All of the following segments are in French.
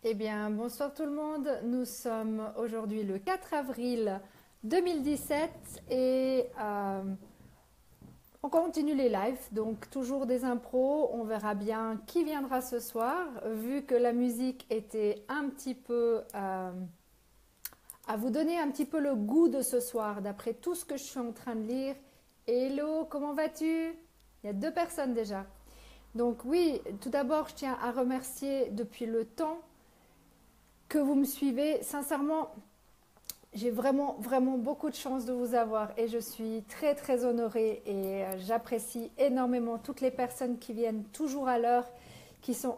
Eh bien, bonsoir tout le monde. Nous sommes aujourd'hui le 4 avril 2017 et on continue les lives. Donc, toujours des impros. On verra bien qui viendra ce soir. Vu que la musique était un petit peu à vous donner un petit peu le goût de ce soir, d'après tout ce que je suis en train de lire. Hello, comment vas-tu? Il y a deux personnes déjà. Donc, oui, tout d'abord, je tiens à remercier depuis le temps que vous me suivez. Sincèrement, j'ai vraiment, vraiment beaucoup de chance de vous avoir et je suis très, très honorée et j'apprécie énormément toutes les personnes qui viennent toujours à l'heure,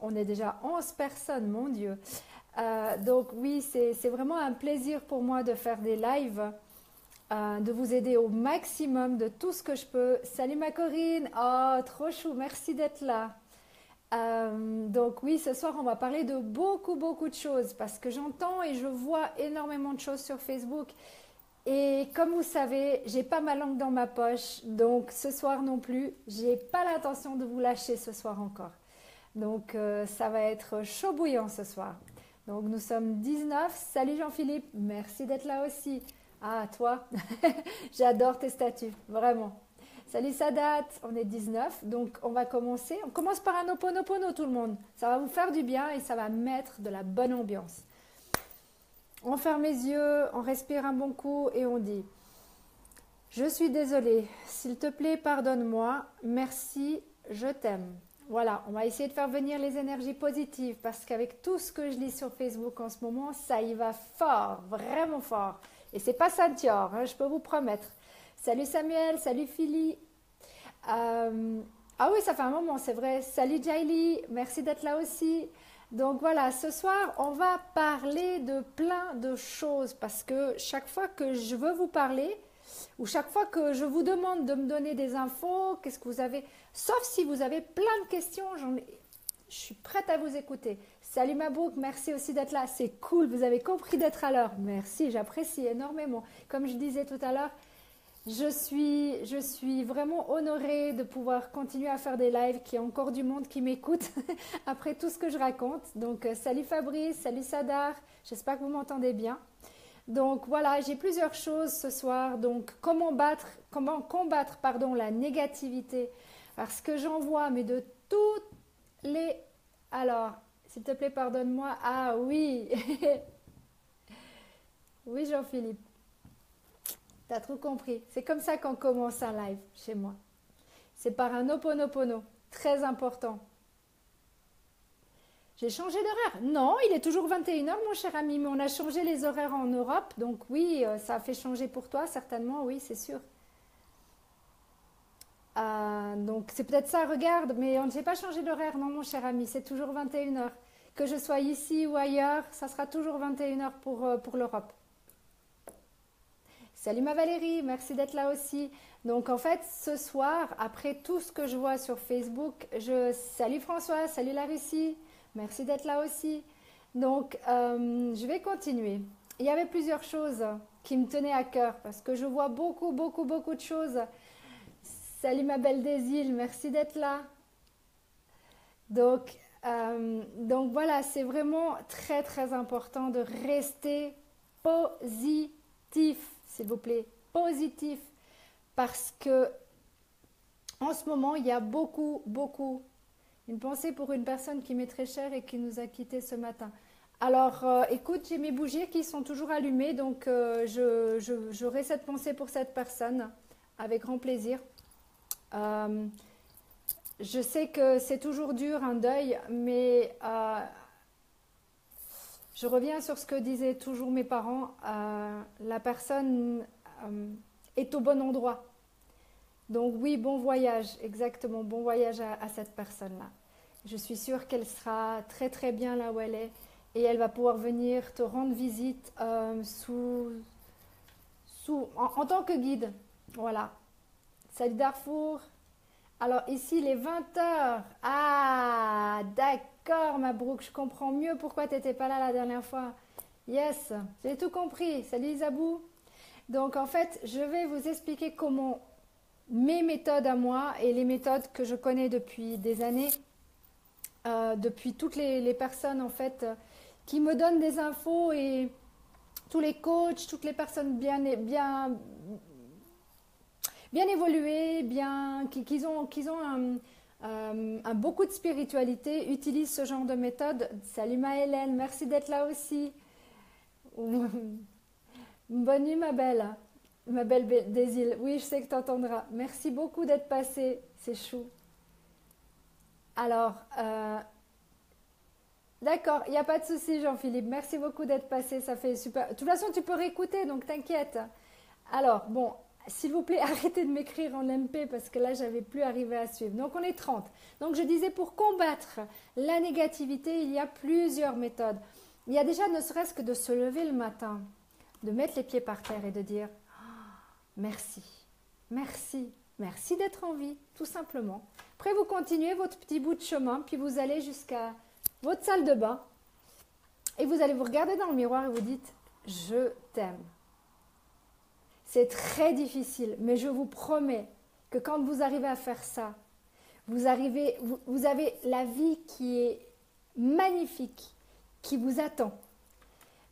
on est déjà 11 personnes, mon Dieu. Donc oui, c'est vraiment un plaisir pour moi de faire des lives, de vous aider au maximum de tout ce que je peux. Salut ma Corinne, oh trop chou, merci d'être là. Donc oui, ce soir, on va parler de beaucoup, beaucoup de choses parce que j'entends et je vois énormément de choses sur Facebook. Et comme vous savez, j'ai pas ma langue dans ma poche, donc ce soir non plus, j'ai pas l'intention de vous lâcher ce soir encore. Donc ça va être chaud bouillant ce soir. Donc nous sommes 19. Salut Jean-Philippe, merci d'être là aussi. Ah, toi, j'adore tes statuts, vraiment. Salut Sadat, on est 19, donc on va commencer. On commence par un Ho'oponopono tout le monde. Ça va vous faire du bien et ça va mettre de la bonne ambiance. On ferme les yeux, on respire un bon coup et on dit: je suis désolée, s'il te plaît pardonne-moi, merci, je t'aime. Voilà, on va essayer de faire venir les énergies positives parce qu'avec tout ce que je lis sur Facebook en ce moment, ça y va fort, vraiment fort. Et c'est pas Saint-Dior, hein, je peux vous promettre. Salut Samuel, salut Philly. Ah oui, ça fait un moment, c'est vrai. Salut Jaili, merci d'être là aussi. Donc voilà, ce soir, on va parler de plein de choses parce que chaque fois que je veux vous parler, ou chaque fois que je vous demande de me donner des infos, qu'est-ce que vous avez, sauf si vous avez plein de questions, je suis prête à vous écouter. Salut Mabouk, merci aussi d'être là. C'est cool, vous avez compris d'être à l'heure. Merci, j'apprécie énormément. Comme je disais tout à l'heure, je suis vraiment honorée de pouvoir continuer à faire des lives, qu'il y ait encore du monde qui m'écoute après tout ce que je raconte. Donc, salut Fabrice, salut Sadar, j'espère que vous m'entendez bien. Donc voilà, j'ai plusieurs choses ce soir. Donc, comment combattre, pardon, la négativité, parce que j'en vois, mais de toutes les... Alors, s'il te plaît, pardonne-moi. Ah oui, oui Jean-Philippe. T'as tout compris. C'est comme ça qu'on commence un live chez moi. C'est par un Ho'oponopono. Très important. J'ai changé d'horaire. Non, il est toujours 21 h, mon cher ami, mais on a changé les horaires en Europe. Donc oui, ça a fait changer pour toi, certainement, oui, c'est sûr. Donc c'est peut-être ça, regarde, mais on ne s'est pas changé d'horaire, non, mon cher ami, c'est toujours 21 h. Que je sois ici ou ailleurs, ça sera toujours 21 h pour l'Europe. Salut ma Valérie, merci d'être là aussi. Donc en fait, ce soir, après tout ce que je vois sur Facebook, salut François, salut la Russie, merci d'être là aussi. Donc je vais continuer. Il y avait plusieurs choses qui me tenaient à cœur parce que je vois beaucoup, beaucoup, beaucoup de choses. Salut ma belle des îles, merci d'être là. Donc voilà, c'est vraiment très, très important de rester positif, s'il vous plaît, positif, parce que en ce moment, il y a beaucoup, beaucoup. Une pensée pour une personne qui m'est très chère et qui nous a quittés ce matin. Alors, écoute, j'ai mes bougies qui sont toujours allumées, donc j'aurai cette pensée pour cette personne avec grand plaisir. Euh, je sais que c'est toujours dur un deuil, mais je reviens sur ce que disaient toujours mes parents. La personne est au bon endroit. Donc oui, bon voyage, exactement, bon voyage à cette personne-là. Je suis sûre qu'elle sera très très bien là où elle est et elle va pouvoir venir te rendre visite en tant que guide. Voilà. Salut Darfour. Alors ici, les 20 heures. Ah, d'accord, Mabrouk, je comprends mieux pourquoi tu n'étais pas là la dernière fois. Yes, j'ai tout compris. Salut Isabou. Donc en fait, je vais vous expliquer comment mes méthodes à moi et les méthodes que je connais depuis des années, depuis toutes les personnes en fait qui me donnent des infos et tous les coachs, toutes les personnes bien évoluées, qui ont beaucoup de spiritualité, utilisent ce genre de méthode. Salut ma Hélène, merci d'être là aussi. Bonne nuit ma belle des îles. Oui, je sais que tu entendras. Merci beaucoup d'être passé, c'est chou. Alors, d'accord, il n'y a pas de souci Jean-Philippe. Merci beaucoup d'être passé, ça fait super. De toute façon, tu peux réécouter, donc t'inquiète. Alors, bon, s'il vous plaît, arrêtez de m'écrire en MP parce que là, j'avais plus arrivé à suivre. Donc, on est 30. Donc, je disais, pour combattre la négativité, il y a plusieurs méthodes. Il y a déjà ne serait-ce que de se lever le matin, de mettre les pieds par terre et de dire merci, merci, merci d'être en vie, tout simplement. Après, vous continuez votre petit bout de chemin, puis vous allez jusqu'à votre salle de bain et vous allez vous regarder dans le miroir et vous dites « Je t'aime ». C'est très difficile, mais je vous promets que quand vous arrivez à faire ça, vous avez la vie qui est magnifique, qui vous attend.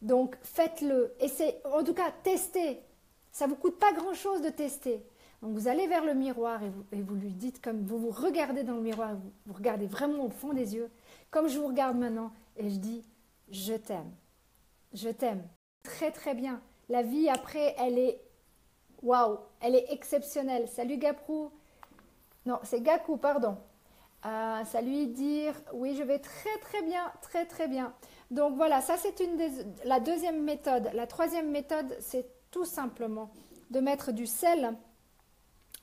Donc, faites-le. En tout cas, testez. Ça ne vous coûte pas grand-chose de tester. Donc, vous allez vers le miroir et vous lui dites, comme vous vous regardez dans le miroir, vous regardez vraiment au fond des yeux, comme je vous regarde maintenant, et je dis, je t'aime. Je t'aime. Très, très bien. La vie, après, elle est, waouh, elle est exceptionnelle. Salut Gaprou. Non, c'est Gaku, pardon. Salut dire, oui, je vais très, très bien, très, très bien. Donc voilà, ça c'est la deuxième méthode. La troisième méthode, c'est tout simplement de mettre du sel.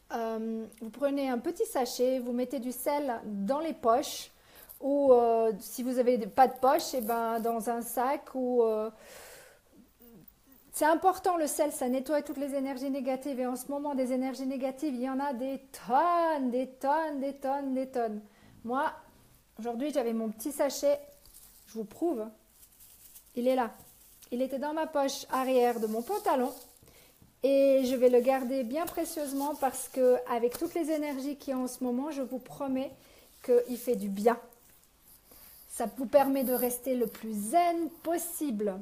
Vous prenez un petit sachet, vous mettez du sel dans les poches ou si vous n'avez pas de poche, et ben, dans un sac. C'est important le sel, ça nettoie toutes les énergies négatives et en ce moment des énergies négatives, il y en a des tonnes, des tonnes, des tonnes, des tonnes. Moi, aujourd'hui j'avais mon petit sachet, je vous prouve. Il est là. Il était dans ma poche arrière de mon pantalon et je vais le garder bien précieusement parce que avec toutes les énergies qu'il y a en ce moment, je vous promets qu'il fait du bien. Ça vous permet de rester le plus zen possible.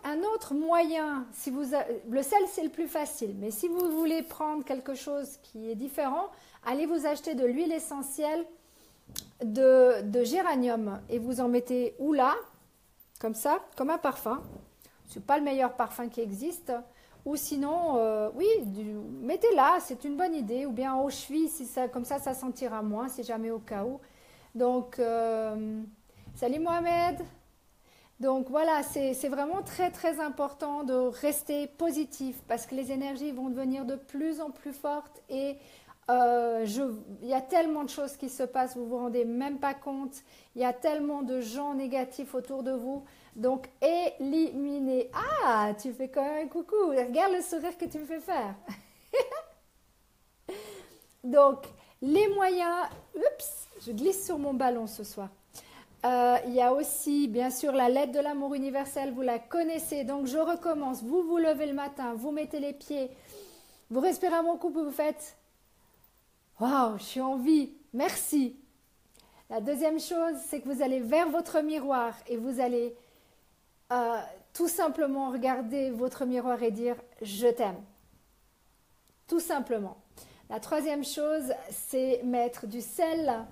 Un autre moyen, le sel c'est le plus facile, mais si vous voulez prendre quelque chose qui est différent, allez vous acheter de l'huile essentielle de géranium et vous en mettez ou là, comme ça, comme un parfum. Ce n'est pas le meilleur parfum qui existe. Ou sinon, oui, mettez là, c'est une bonne idée. Ou bien aux chevilles, comme ça sentira moins, si jamais au cas où. Donc, salut Mohamed. Donc voilà, c'est vraiment très très important de rester positif parce que les énergies vont devenir de plus en plus fortes et il y a tellement de choses qui se passent, vous ne vous rendez même pas compte. Il y a tellement de gens négatifs autour de vous. Donc, éliminez. Ah, tu fais quand même un coucou. Regarde le sourire que tu me fais faire. Donc, les moyens. Oups, je glisse sur mon ballon ce soir. Il y a aussi, bien sûr, la lettre de l'amour universel. Vous la connaissez. Donc, je recommence. Vous vous levez le matin, vous mettez les pieds, vous respirez à mon cou, vous faites « Waouh, je suis en vie, merci ». La deuxième chose, c'est que vous allez vers votre miroir et vous allez tout simplement regarder votre miroir et dire « Je t'aime ». Tout simplement. La troisième chose, c'est mettre du sel.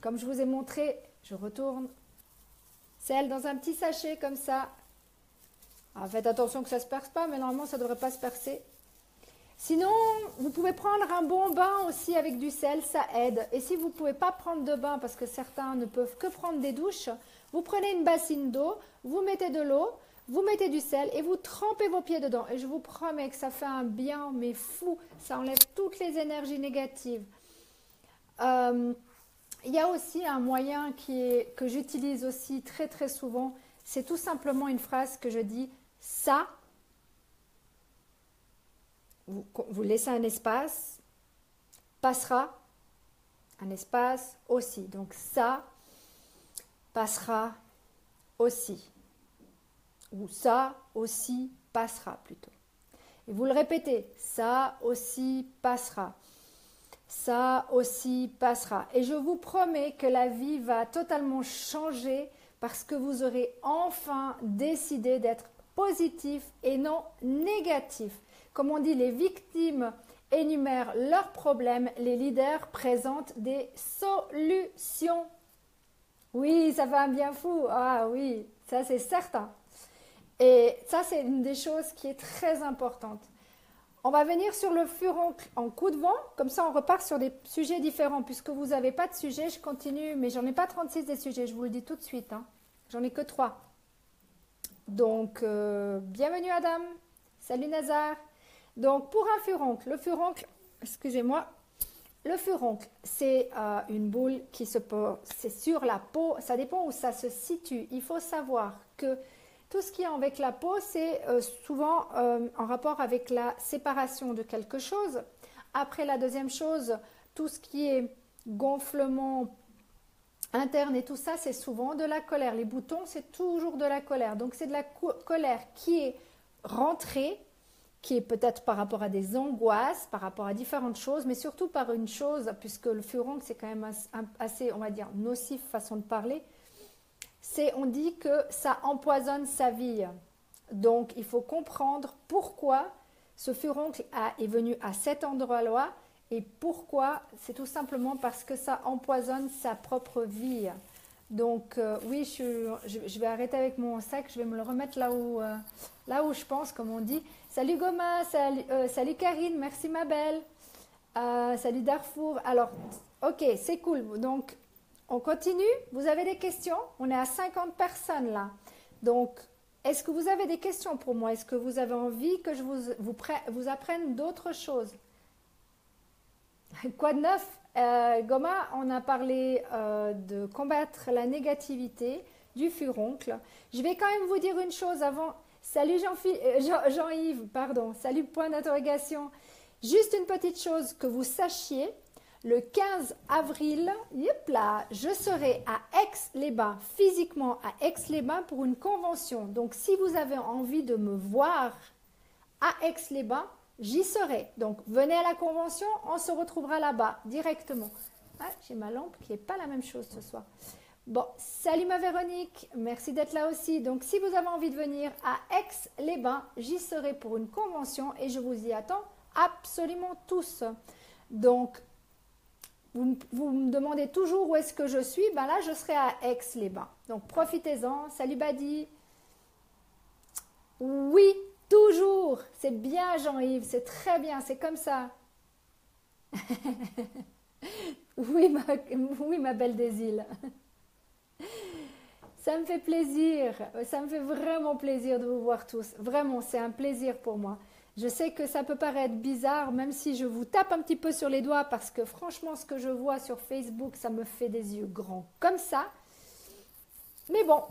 Comme je vous ai montré, je retourne. Sel dans un petit sachet comme ça. Alors, faites attention que ça ne se perce pas, mais normalement, ça ne devrait pas se percer. Sinon, vous pouvez prendre un bon bain aussi avec du sel, ça aide. Et si vous ne pouvez pas prendre de bain, parce que certains ne peuvent que prendre des douches, vous prenez une bassine d'eau, vous mettez de l'eau, vous mettez du sel et vous trempez vos pieds dedans. Et je vous promets que ça fait un bien, mais fou. Ça enlève toutes les énergies négatives. Il y a aussi un moyen que j'utilise aussi très très souvent. C'est tout simplement une phrase que je dis « ça ». Vous laissez un espace, passera, un espace aussi. Donc ça passera aussi. Ou ça aussi passera plutôt. Et vous le répétez, ça aussi passera. Ça aussi passera. Et je vous promets que la vie va totalement changer parce que vous aurez enfin décidé d'être positif et non négatif. Comme on dit, les victimes énumèrent leurs problèmes, les leaders présentent des solutions. Oui, ça fait un bien fou. Ah oui, ça c'est certain. Et ça, c'est une des choses qui est très importante. On va venir sur le furoncle en coup de vent. Comme ça, on repart sur des sujets différents. Puisque vous n'avez pas de sujet, je continue. Mais j'en ai pas 36 des sujets, je vous le dis tout de suite. Hein. J'en ai que 3. Donc, bienvenue Adam. Salut Nazar. Donc, pour un furoncle, le furoncle, excusez-moi, le furoncle, c'est une boule qui se pose, c'est sur la peau. Ça dépend où ça se situe. Il faut savoir que tout ce qui est avec la peau, c'est souvent en rapport avec la séparation de quelque chose. Après, la deuxième chose, tout ce qui est gonflement interne et tout ça, c'est souvent de la colère. Les boutons, c'est toujours de la colère. Donc, c'est de la colère qui est rentrée, qui est peut-être par rapport à des angoisses, par rapport à différentes choses, mais surtout par une chose, puisque le furoncle, c'est quand même assez, on va dire, nocif façon de parler, on dit que ça empoisonne sa vie. Donc, il faut comprendre pourquoi ce furoncle est venu à cet endroit-là et pourquoi. C'est tout simplement parce que ça empoisonne sa propre vie. Donc, oui, je vais arrêter avec mon sac. Je vais me le remettre là où je pense, comme on dit. Salut Goma, salut Karine, merci ma belle. Salut Darfour. Alors, ok, c'est cool. Donc, on continue. Vous avez des questions? On est à 50 personnes là. Donc, est-ce que vous avez des questions pour moi? Est-ce que vous avez envie que je vous apprenne d'autres choses? Quoi de neuf? Goma, on a parlé de combattre la négativité du furoncle. Je vais quand même vous dire une chose avant. Salut Jean-Yves, pardon. Salut point d'interrogation. Juste une petite chose que vous sachiez. Le 15 avril, je serai à Aix-les-Bains, physiquement à Aix-les-Bains pour une convention. Donc, si vous avez envie de me voir à Aix-les-Bains, j'y serai. Donc, venez à la convention, on se retrouvera là-bas directement. Ah, j'ai ma lampe qui n'est pas la même chose ce soir. Bon, salut ma Véronique, merci d'être là aussi. Donc, si vous avez envie de venir à Aix-les-Bains, j'y serai pour une convention et je vous y attends absolument tous. Donc, vous me demandez toujours où est-ce que je suis. Ben là, je serai à Aix-les-Bains. Donc, profitez-en. Salut Badi. Oui, toujours. C'est bien Jean-Yves, c'est très bien, c'est comme ça. Oui, ma belle des îles. Ça me fait plaisir. Ça me fait vraiment plaisir de vous voir tous. Vraiment, c'est un plaisir pour moi. Je sais que ça peut paraître bizarre, même si je vous tape un petit peu sur les doigts, parce que franchement, ce que je vois sur Facebook, ça me fait des yeux grands, comme ça. Mais bon,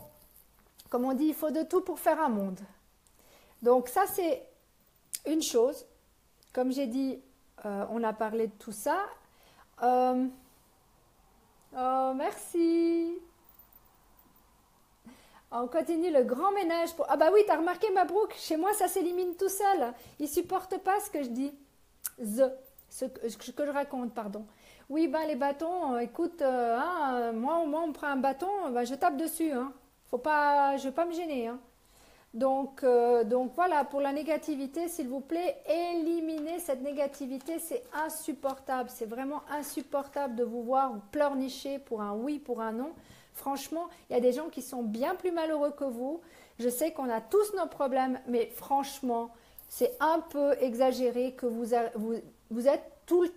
comme on dit, il faut de tout pour faire un monde. Donc ça, c'est une chose. Comme j'ai dit, on a parlé de tout ça. Oh, merci. On continue le grand ménage pour... Ah bah oui, t'as remarqué Mabrouk, chez moi ça s'élimine tout seul. Il supporte pas ce que je dis. Ce que je raconte, pardon. Oui, ben les bâtons, écoute, moi on me prend un bâton, ben, je tape dessus. Hein. Je vais pas me gêner. Hein. Donc voilà, pour la négativité, s'il vous plaît, éliminez cette négativité, c'est insupportable. C'est vraiment insupportable de vous voir pleurnicher pour un oui, pour un non. Franchement, il y a des gens qui sont bien plus malheureux que vous. Je sais qu'on a tous nos problèmes, mais franchement, c'est un peu exagéré que vous êtes tout le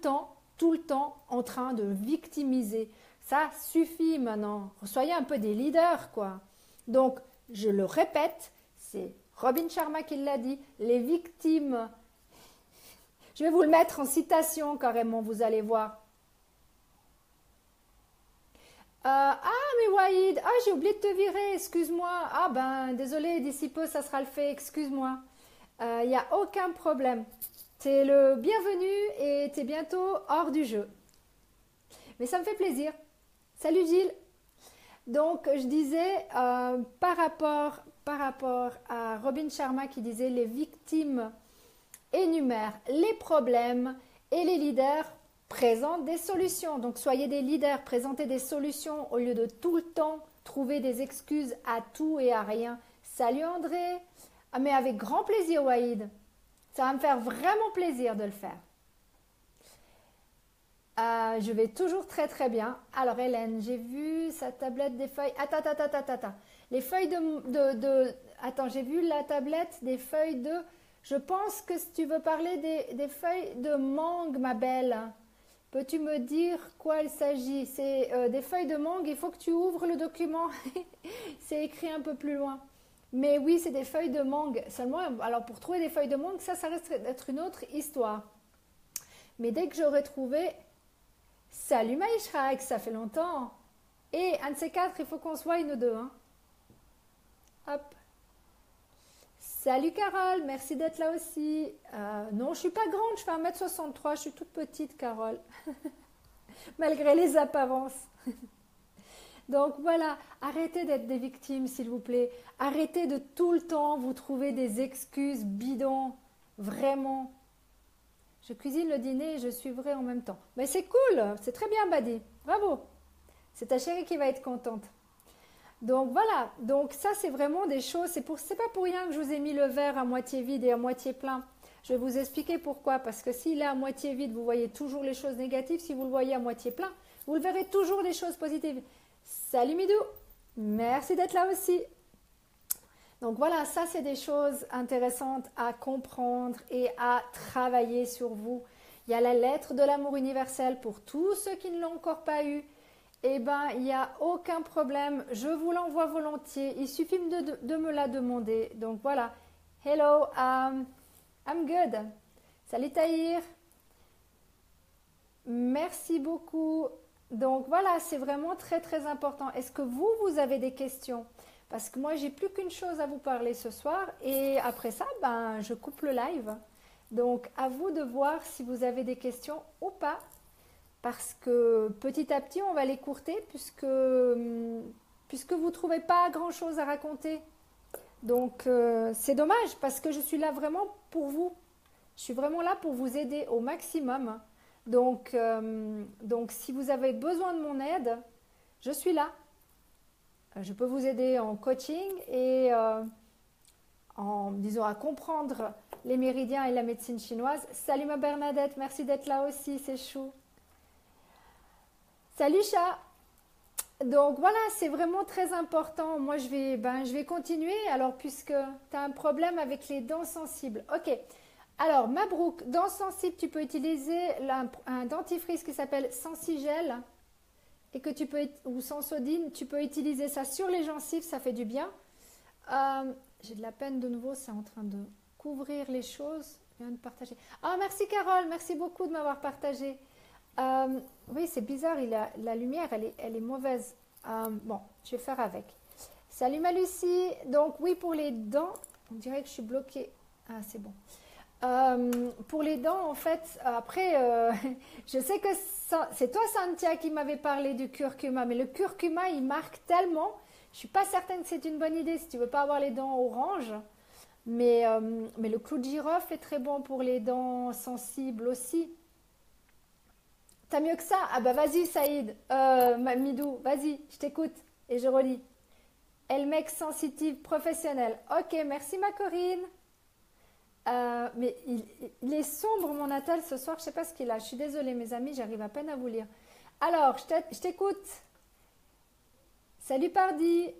temps en train de victimiser. Ça suffit maintenant. Soyez un peu des leaders, quoi. Donc, je le répète, c'est Robin Sharma qui l'a dit, les victimes. Je vais vous le mettre en citation carrément, vous allez voir. Mais Wahid, j'ai oublié de te virer, excuse-moi. Ah ben, désolé, d'ici peu, ça sera le fait, excuse-moi. Il n'y a aucun problème. T'es le bienvenu et t'es bientôt hors du jeu. Mais ça me fait plaisir. Salut Gilles. Donc, je disais, par rapport à Robin Sharma qui disait les victimes énumèrent les problèmes et les leaders présentent des solutions. Donc, soyez des leaders, présentez des solutions au lieu de tout le temps trouver des excuses à tout et à rien. Salut André. Ah, mais avec grand plaisir, Waïd. Ça va me faire vraiment plaisir de le faire. Je vais toujours très très bien. Alors Hélène, j'ai vu sa tablette des feuilles. Attends. Les feuilles Attends, j'ai vu la tablette des feuilles de... Je pense que si tu veux parler des feuilles de mangue, ma belle. Peux-tu me dire quoi il s'agit? C'est des feuilles de mangue, il faut que tu ouvres le document. C'est écrit un peu plus loin. Mais oui, c'est des feuilles de mangue. Seulement, alors pour trouver des feuilles de mangue, ça risque d'être une autre histoire. Mais dès que j'aurai trouvé... Salut Maïshrak, ça fait longtemps. Et un de ces quatre, il faut qu'on se voie nous deux. Hein. Hop. Salut Carole, merci d'être là aussi. Non, je ne suis pas grande, je fais 1m63, je suis toute petite Carole. Malgré les apparences. Donc voilà, arrêtez d'être des victimes s'il vous plaît. Arrêtez de tout le temps vous trouver des excuses bidons. Vraiment. Je cuisine le dîner et je suivrai en même temps. Mais c'est cool, c'est très bien Badi. Bravo. C'est ta chérie qui va être contente. Donc voilà, donc ça c'est vraiment des choses, c'est pas pour rien que je vous ai mis le verre à moitié vide et à moitié plein. Je vais vous expliquer pourquoi, parce que s'il est à moitié vide, vous voyez toujours les choses négatives, si vous le voyez à moitié plein, vous le verrez toujours les choses positives. Salut Midou, merci d'être là aussi. Donc voilà, ça c'est des choses intéressantes à comprendre et à travailler sur vous. Il y a la lettre de l'amour universel pour tous ceux qui ne l'ont encore pas eu. Eh bien, il n'y a aucun problème, je vous l'envoie volontiers, il suffit de me la demander. Donc voilà, hello, I'm good. Salut Tahir, merci beaucoup. Donc voilà, c'est vraiment très très important. Est-ce que vous avez des questions? Parce que moi, j'ai plus qu'une chose à vous parler ce soir et après ça, ben, je coupe le live. Donc, à vous de voir si vous avez des questions ou pas. Parce que petit à petit, on va l'écourter puisque vous ne trouvez pas grand-chose à raconter. Donc, c'est dommage parce que je suis là vraiment pour vous. Je suis vraiment là pour vous aider au maximum. Donc si vous avez besoin de mon aide, je suis là. Je peux vous aider en coaching et disons, à comprendre les méridiens et la médecine chinoise. Salut ma Bernadette, merci d'être là aussi, c'est chou. Salut chat. Donc voilà, c'est vraiment très important. Moi, je vais continuer. Alors, puisque tu as un problème avec les dents sensibles. Ok. Alors, Mabrouk, dents sensibles, tu peux utiliser un dentifrice qui s'appelle Sensigel. Et que tu peux, ou Sensodine, tu peux utiliser ça sur les gencives, ça fait du bien. J'ai de la peine de nouveau, c'est en train de couvrir les choses. Je viens de partager. Ah, merci Carole, merci beaucoup de m'avoir partagé. Oui, c'est bizarre, la lumière, elle est mauvaise. Bon, je vais faire avec. Salut ma Lucie. Donc oui, pour les dents, on dirait que je suis bloquée. Ah, c'est bon. Pour les dents, en fait, après, je sais que c'est toi, Santia, qui m'avait parlé du curcuma, mais le curcuma, il marque tellement. Je suis pas certaine que c'est une bonne idée si tu veux pas avoir les dents orange. Mais le clou de girofle est très bon pour les dents sensibles aussi. T'as mieux que ça? Ah bah vas-y, Saïd, Midou, vas-y, je t'écoute et je relis. Elle mec sensitive professionnelle. Ok, merci ma Corinne. Mais il est sombre mon Natal ce soir, je sais pas ce qu'il a. Je suis désolée mes amis, j'arrive à peine à vous lire. Alors, je t'écoute. Salut Pardi.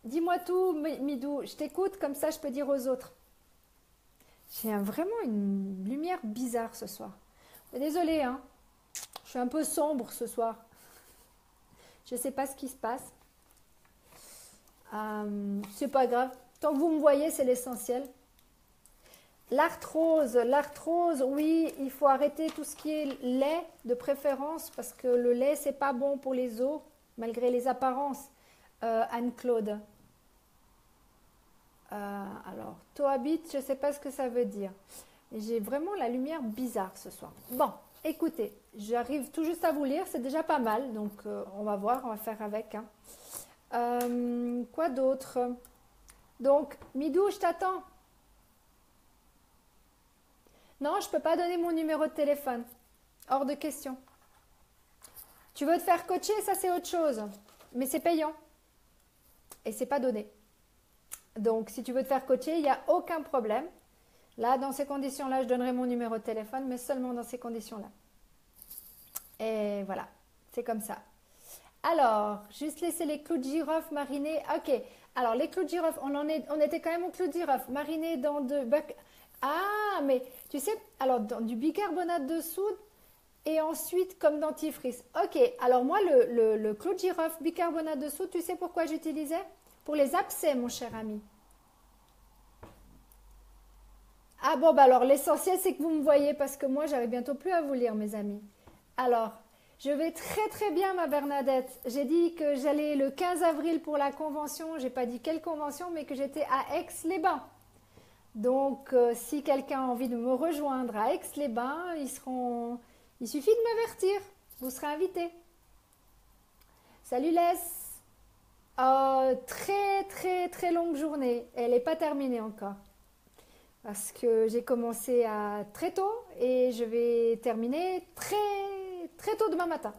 Dis-moi tout Midou, je t'écoute comme ça je peux dire aux autres. J'ai vraiment une lumière bizarre ce soir. Désolée, hein. Je suis un peu sombre ce soir. Je sais pas ce qui se passe. C'est pas grave. Tant que vous me voyez, c'est l'essentiel. L'arthrose, oui, il faut arrêter tout ce qui est lait de préférence parce que le lait, c'est pas bon pour les os, malgré les apparences. Anne-Claude. Alors, Tohabit, je ne sais pas ce que ça veut dire. J'ai vraiment la lumière bizarre ce soir. Bon, écoutez, j'arrive tout juste à vous lire, c'est déjà pas mal, donc on va voir, on va faire avec. Hein. Quoi d'autre? Donc, Midou, je t'attends. Non, je ne peux pas donner mon numéro de téléphone. Hors de question. Tu veux te faire coacher, ça c'est autre chose. Mais c'est payant. Et c'est pas donné. Donc, si tu veux te faire coacher, il n'y a aucun problème. Là, dans ces conditions-là, je donnerai mon numéro de téléphone, mais seulement dans ces conditions-là. Et voilà, c'est comme ça. Alors, juste laisser les clous de girofle marinés. Ok, alors les clous de girofle, on était quand même aux clous de girofle, marinés dans Ah, mais tu sais, alors dans du bicarbonate de soude et ensuite comme dentifrice. Ok, alors moi, le clou de girofle, bicarbonate de soude, tu sais pourquoi j'utilisais? Pour les abcès, mon cher ami. Ah bon, bah alors l'essentiel, c'est que vous me voyez parce que moi, j'arrive bientôt plus à vous lire, mes amis. Alors, je vais très très bien, ma Bernadette. J'ai dit que j'allais le 15 avril pour la convention. J'ai pas dit quelle convention, mais que j'étais à Aix-les-Bains. Donc, si quelqu'un a envie de me rejoindre à Aix-les-Bains, il suffit de m'avertir. Vous serez invité. Salut Les. Très très très longue journée. Elle n'est pas terminée encore. Parce que j'ai commencé très tôt et je vais terminer très très tôt demain matin.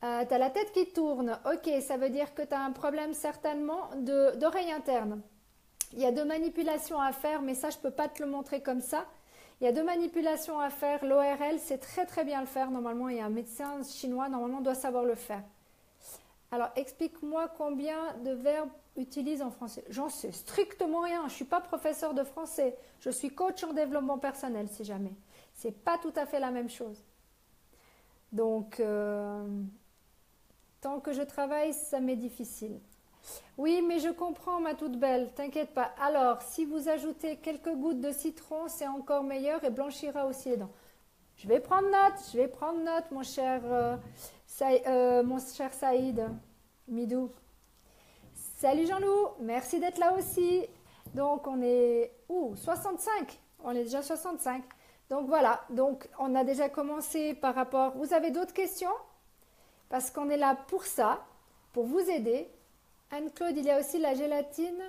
Tu as la tête qui tourne. Ok, ça veut dire que tu as un problème certainement d'oreille interne. Il y a 2 manipulations à faire, mais ça, je ne peux pas te le montrer comme ça. Il y a 2 manipulations à faire. L'ORL, c'est très très bien le faire. Normalement, il y a un médecin chinois, normalement, doit savoir le faire. Alors, explique-moi combien de verbes utilise en français. J'en sais strictement rien. Je ne suis pas professeur de français. Je suis coach en développement personnel, si jamais. Ce n'est pas tout à fait la même chose. Donc, tant que je travaille, ça m'est difficile. Oui, mais je comprends, ma toute belle. T'inquiète pas. Alors, si vous ajoutez quelques gouttes de citron, c'est encore meilleur et blanchira aussi les dents. Je vais prendre note, mon cher Saïd Midou. Salut Jean-Loup, merci d'être là aussi. Donc on est 65, on est déjà 65. Donc voilà, donc on a déjà commencé par rapport. Vous avez d'autres questions? Parce qu'on est là pour ça, pour vous aider. Anne-Claude, il y a aussi la gélatine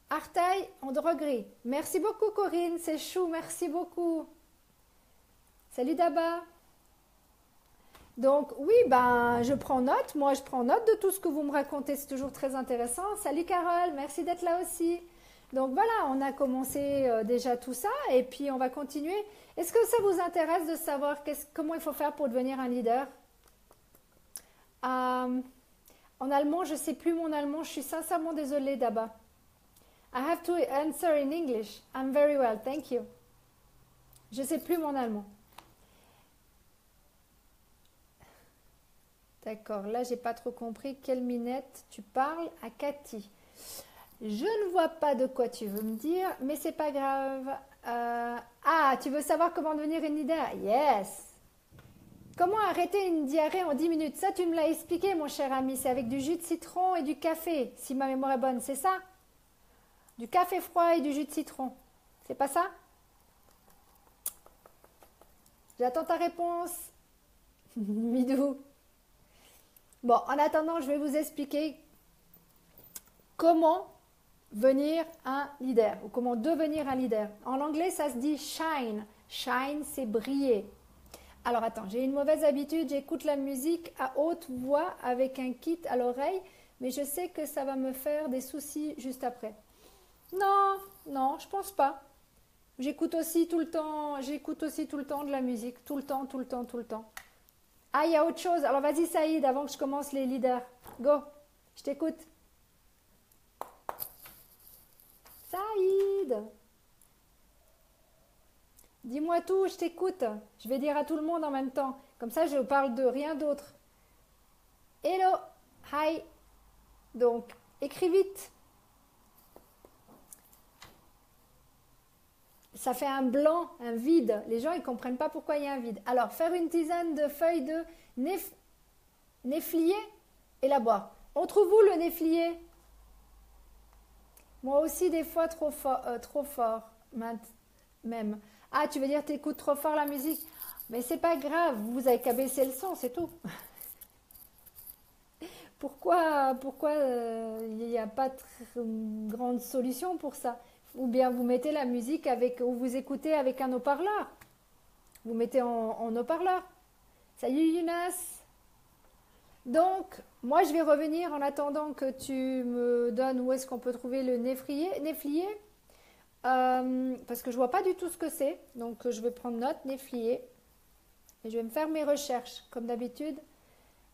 Artaille en droguerie. Merci beaucoup Corinne, c'est chou, merci beaucoup. Salut Daba. Donc oui, ben je prends note, moi je prends note de tout ce que vous me racontez, c'est toujours très intéressant. Salut Carole, merci d'être là aussi. Donc voilà, on a commencé déjà tout ça et puis on va continuer. Est-ce que ça vous intéresse de savoir comment il faut faire pour devenir un leader? En allemand, je ne sais plus mon allemand, je suis sincèrement désolée Daba. I have to answer in English. I'm very well, thank you. Je ne sais plus mon allemand. D'accord, là j'ai pas trop compris quelle minette tu parles à Cathy. Je ne vois pas de quoi tu veux me dire, mais c'est pas grave. Tu veux savoir comment devenir une leader? Yes. Comment arrêter une diarrhée en 10 minutes? Ça, tu me l'as expliqué, mon cher ami. C'est avec du jus de citron et du café, si ma mémoire est bonne, c'est ça? Du café froid et du jus de citron. C'est pas ça? J'attends ta réponse. Midou. Bon, en attendant, je vais vous expliquer comment devenir un leader ou comment devenir un leader. En anglais, ça se dit shine. Shine, c'est briller. Alors attends, j'ai une mauvaise habitude, j'écoute la musique à haute voix avec un kit à l'oreille, mais je sais que ça va me faire des soucis juste après. Non, je pense pas. J'écoute aussi tout le temps de la musique, tout le temps. Ah, il y a autre chose. Alors vas-y Saïd, avant que je commence les leaders. Go, je t'écoute. Saïd, dis-moi tout, je t'écoute. Je vais dire à tout le monde en même temps. Comme ça, je parle de rien d'autre. Hello, hi. Donc, écris vite. Ça fait un blanc, un vide. Les gens, ils ne comprennent pas pourquoi il y a un vide. Alors, faire une tisane de feuilles de néflier et la boire. On trouve où le néflier? Moi aussi, des fois, trop fort, même. Ah, tu veux dire, t'écoutes trop fort la musique? Mais c'est pas grave, vous avez qu'à baisser le son, c'est tout. Pourquoi il n'y a pas de grande solution pour ça? Ou bien vous mettez la musique ou vous écoutez avec un haut-parleur. Vous mettez en haut-parleur. Salut Younas. Donc, moi je vais revenir en attendant que tu me donnes où est-ce qu'on peut trouver le néflier. Parce que je vois pas du tout ce que c'est. Donc, je vais prendre note, néflier. Et je vais me faire mes recherches, comme d'habitude.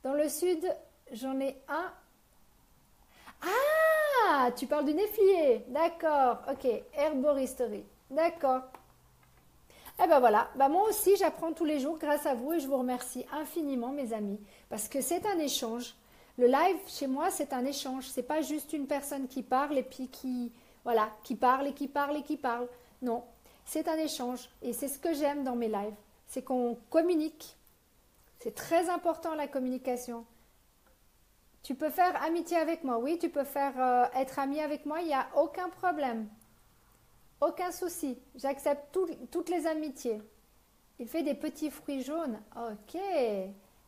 Dans le sud, j'en ai un. Ah, tu parles du néflier. D'accord, ok. Herboristerie. D'accord. Eh ben voilà, ben moi aussi j'apprends tous les jours grâce à vous et je vous remercie infiniment mes amis parce que c'est un échange. Le live chez moi c'est un échange, c'est pas juste une personne qui parle et puis qui voilà, qui parle et qui parle et qui parle. Non, c'est un échange et c'est ce que j'aime dans mes lives, c'est qu'on communique. C'est très important la communication. Tu peux faire amitié avec moi, oui, tu peux faire être ami avec moi, il n'y a aucun problème. Aucun souci, j'accepte toutes les amitiés. Il fait des petits fruits jaunes. Ok.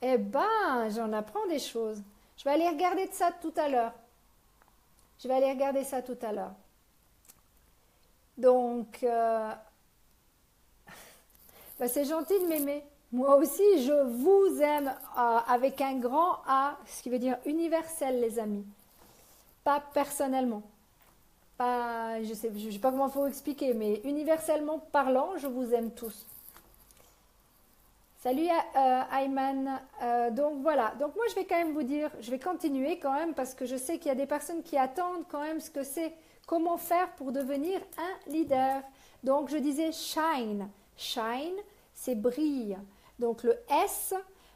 Eh ben, j'en apprends des choses. Je vais aller regarder ça tout à l'heure. Je vais aller regarder ça tout à l'heure. Donc, ben, c'est gentil de m'aimer. Moi aussi, je vous aime avec un grand A, ce qui veut dire universel, les amis. Pas personnellement. Pas, je sais pas comment il faut expliquer, mais universellement parlant, je vous aime tous. Salut Ayman. Donc voilà, donc moi je vais quand même vous dire, je vais continuer quand même parce que je sais qu'il y a des personnes qui attendent quand même ce que c'est, comment faire pour devenir un leader. Donc je disais shine. Shine, c'est brille. Donc le S,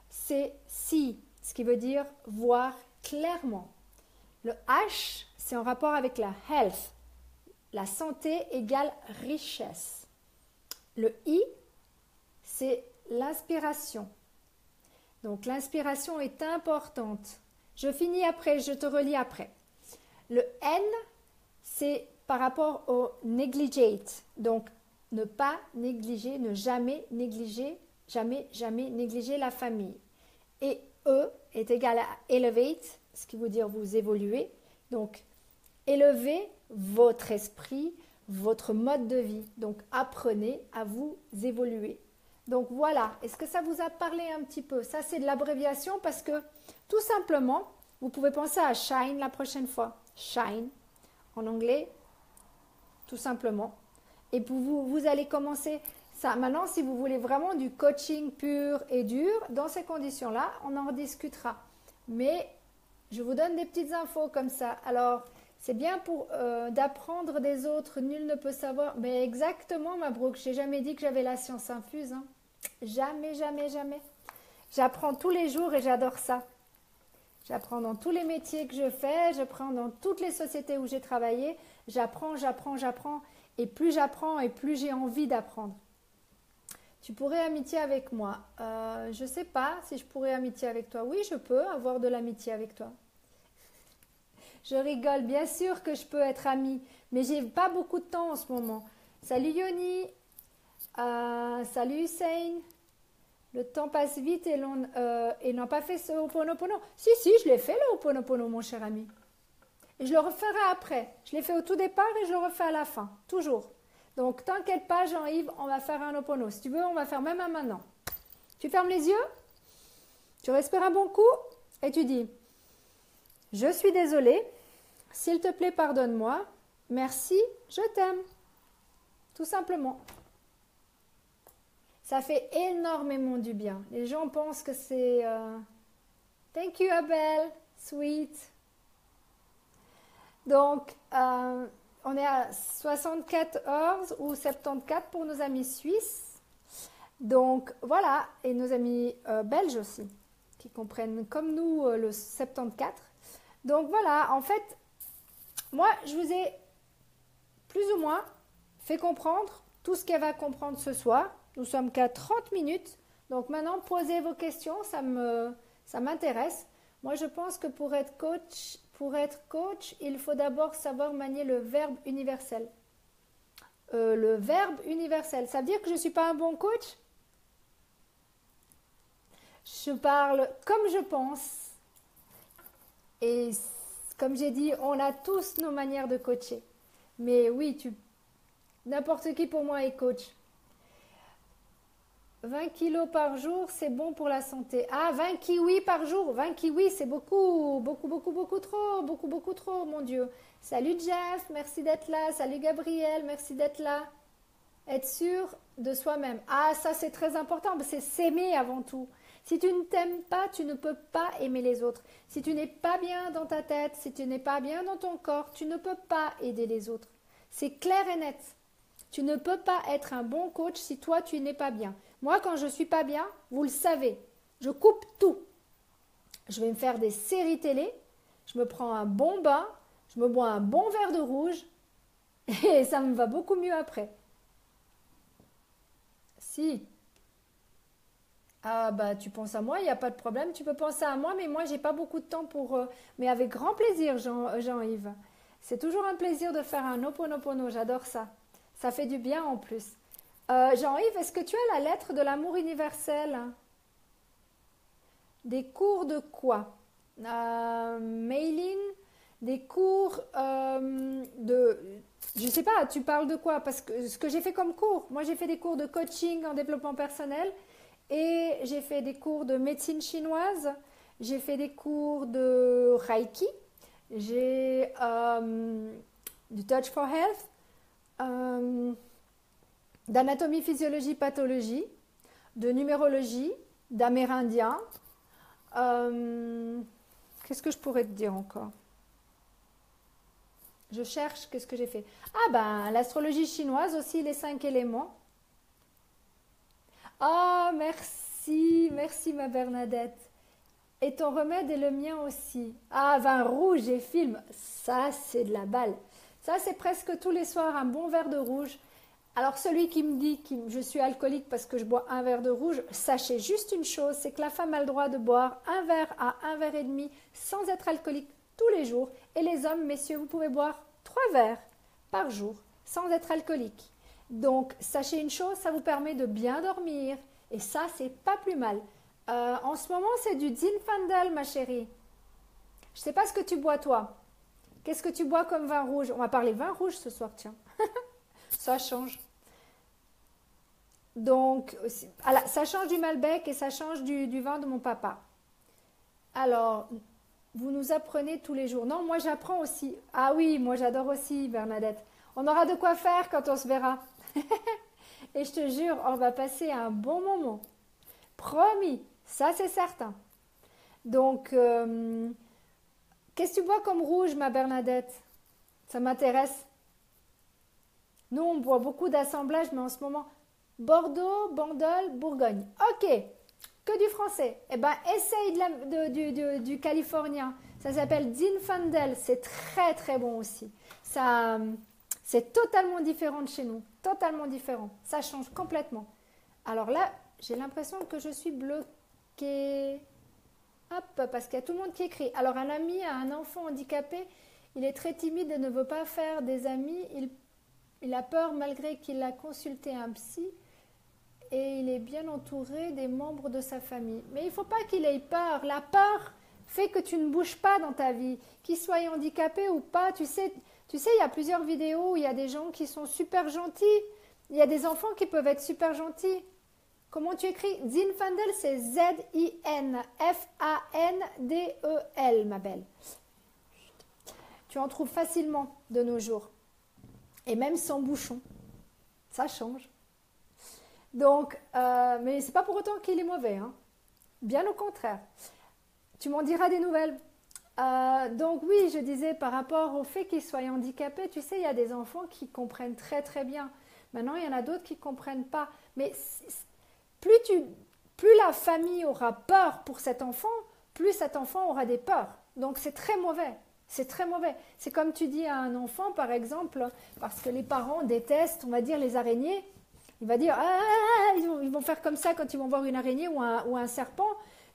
c'est see, ce qui veut dire voir clairement. Le H, c'est en rapport avec la health. La santé égale richesse. Le I, c'est l'inspiration. Donc l'inspiration est importante. Je finis après, je te relis après. Le N, c'est par rapport au negligate. Donc ne pas négliger, ne jamais négliger, jamais négliger la famille. Et E est égal à elevate, ce qui veut dire vous évoluer. Donc élevez votre esprit, votre mode de vie. Donc apprenez à vous évoluer. Donc voilà, est-ce que ça vous a parlé un petit peu? Ça c'est de l'abréviation parce que tout simplement, vous pouvez penser à shine la prochaine fois. Shine en anglais, tout simplement. Et vous allez commencer ça. Maintenant, si vous voulez vraiment du coaching pur et dur, dans ces conditions-là, on en rediscutera. Mais je vous donne des petites infos comme ça. Alors, c'est bien pour d'apprendre des autres. Nul ne peut savoir. Mais exactement, Mabrouk, j'ai jamais dit que j'avais la science infuse. Hein. Jamais. J'apprends tous les jours et j'adore ça. J'apprends dans tous les métiers que je fais, j'apprends dans toutes les sociétés où j'ai travaillé. J'apprends. Et plus j'apprends et plus j'ai envie d'apprendre. Tu pourrais amitié avec moi. Je ne sais pas si je pourrais amitié avec toi. Oui, je peux avoir de l'amitié avec toi. Je rigole, bien sûr que je peux être amie, mais j'ai pas beaucoup de temps en ce moment. Salut Yoni, salut Hussein. Le temps passe vite et n'a pas fait ce Ho'oponopono. Si, je l'ai fait le Ho'oponopono, mon cher ami. Et je le referai après. Je l'ai fait au tout départ et je le refais à la fin, toujours. Donc, t'inquiète pas, Jean-Yves, on va faire un Ho'opono. Si tu veux, on va faire même un maintenant. Tu fermes les yeux, tu respires un bon coup et tu dis « Je suis désolée, s'il te plaît, pardonne-moi, merci, je t'aime. » Tout simplement. Ça fait énormément du bien. Les gens pensent que c'est Thank you, Abel. Sweet. Donc, on est à 74 ou 74 pour nos amis suisses. Donc, voilà. Et nos amis belges aussi, qui comprennent comme nous le 74. Donc, voilà. En fait, moi, je vous ai plus ou moins fait comprendre tout ce qu'elle va comprendre ce soir. Nous sommes qu'à 30 minutes. Donc maintenant, posez vos questions, ça m'intéresse. Moi, je pense que pour être coach, il faut d'abord savoir manier le verbe universel. Le verbe universel, ça veut dire que je ne suis pas un bon coach? Je parle comme je pense. Et comme j'ai dit, on a tous nos manières de coacher. Mais oui, n'importe qui pour moi est coach. 20 kilos par jour, c'est bon pour la santé. Ah, 20 kiwis par jour. 20 kiwis, c'est beaucoup, beaucoup, beaucoup, beaucoup trop, mon Dieu. Salut Jeff, merci d'être là. Salut Gabriel, merci d'être là. Être sûr de soi-même. Ah, ça c'est très important, c'est s'aimer avant tout. Si tu ne t'aimes pas, tu ne peux pas aimer les autres. Si tu n'es pas bien dans ta tête, si tu n'es pas bien dans ton corps, tu ne peux pas aider les autres. C'est clair et net. Tu ne peux pas être un bon coach si toi tu n'es pas bien. Moi, quand je ne suis pas bien, vous le savez, je coupe tout. Je vais me faire des séries télé, je me prends un bon bain, je me bois un bon verre de rouge et ça me va beaucoup mieux après. Si. Ah bah tu penses à moi, il n'y a pas de problème, tu peux penser à moi, mais moi j'ai pas beaucoup de temps pour... mais avec grand plaisir, Jean-Yves. C'est toujours un plaisir de faire un Ho'oponopono, j'adore ça. Ça fait du bien en plus. Jean-Yves, est-ce que tu as la lettre de l'amour universel? Des cours de quoi? Mailing? Des cours de... Je sais pas, tu parles de quoi? Parce que ce que j'ai fait comme cours, moi j'ai fait des cours de coaching en développement personnel et j'ai fait des cours de médecine chinoise, j'ai fait des cours de Reiki, j'ai du Touch for Health, d'anatomie, physiologie, pathologie, de numérologie, d'amérindien. Qu'est-ce que je pourrais te dire encore? Je cherche, qu'est-ce que j'ai fait? Ah ben, l'astrologie chinoise aussi, les 5 éléments. Oh, merci, merci ma Bernadette. Et ton remède est le mien aussi. Ah, vin rouge et film, ça c'est de la balle. Ça c'est presque tous les soirs un bon verre de rouge. Alors celui qui me dit que je suis alcoolique parce que je bois un verre de rouge, sachez juste une chose, c'est que la femme a le droit de boire un verre à un verre et demi sans être alcoolique tous les jours. Et les hommes, messieurs, vous pouvez boire 3 verres par jour sans être alcoolique. Donc sachez une chose, ça vous permet de bien dormir. Et ça, c'est pas plus mal. En ce moment, c'est du Zinfandel, ma chérie. Je ne sais pas ce que tu bois, toi. Qu'est-ce que tu bois comme vin rouge? On va parler vin rouge ce soir, tiens. Ça change. Donc, ça change du Malbec et ça change du vin de mon papa. Alors, vous nous apprenez tous les jours. Non, moi j'apprends aussi. Ah oui, moi j'adore aussi, Bernadette. On aura de quoi faire quand on se verra. Et je te jure, on va passer un bon moment. Promis, ça c'est certain. Donc, qu'est-ce que tu bois comme rouge, ma Bernadette? Ça m'intéresse. Nous, on boit beaucoup d'assemblages, mais en ce moment, Bordeaux, Bandol, Bourgogne. Ok, que du français. Eh bien, essaye du californien. Ça s'appelle Zinfandel. C'est très, très bon aussi. Ça, c'est totalement différent de chez nous. Totalement différent. Ça change complètement. Alors là, j'ai l'impression que je suis bloquée. Hop, parce qu'il y a tout le monde qui écrit. Alors, un ami a un enfant handicapé. Il est très timide et ne veut pas faire des amis. Il a peur malgré qu'il a consulté un psy et il est bien entouré des membres de sa famille. Mais il ne faut pas qu'il ait peur. La peur fait que tu ne bouges pas dans ta vie. Qu'il soit handicapé ou pas, tu sais, il y a plusieurs vidéos où il y a des gens qui sont super gentils. Il y a des enfants qui peuvent être super gentils. Comment tu écris? Zinfandel, c'est Z-I-N-F-A-N-D-E-L, ma belle. Tu en trouves facilement de nos jours. Et même sans bouchon. Ça change. Donc, mais c'est pas pour autant qu'il est mauvais. Hein. Bien au contraire. Tu m'en diras des nouvelles. Donc oui, je disais par rapport au fait qu'il soit handicapé, tu sais, il y a des enfants qui comprennent très très bien. Maintenant, il y en a d'autres qui ne comprennent pas. Mais plus la famille aura peur pour cet enfant, plus cet enfant aura des peurs. Donc c'est très mauvais. C'est très mauvais. C'est comme tu dis à un enfant, par exemple, parce que les parents détestent, on va dire, les araignées. Il va dire, ils vont faire comme ça quand ils vont voir une araignée ou un serpent.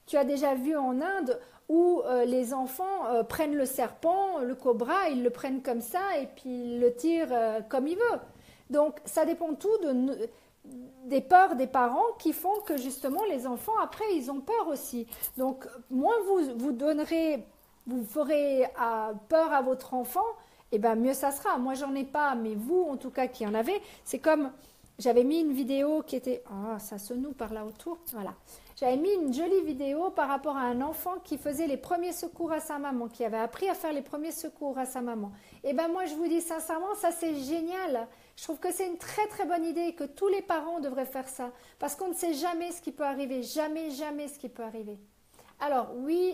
Tu as déjà vu en Inde où les enfants prennent le serpent, le cobra, ils le prennent comme ça et puis ils le tirent comme ils veulent. Donc ça dépend tout des peurs des parents qui font que justement les enfants, après, ils ont peur aussi. Donc moins vous ferez peur à votre enfant, et bien mieux ça sera. Moi, j'en ai pas, mais vous, en tout cas, qui en avez, c'est comme, j'avais mis une vidéo qui était... Oh, ça se noue par là autour. Voilà. J'avais mis une jolie vidéo par rapport à un enfant qui faisait les premiers secours à sa maman, qui avait appris à faire les premiers secours à sa maman. Et ben moi, je vous dis sincèrement, ça c'est génial. Je trouve que c'est une très très bonne idée et que tous les parents devraient faire ça. Parce qu'on ne sait jamais ce qui peut arriver. Jamais, jamais ce qui peut arriver. Alors, oui,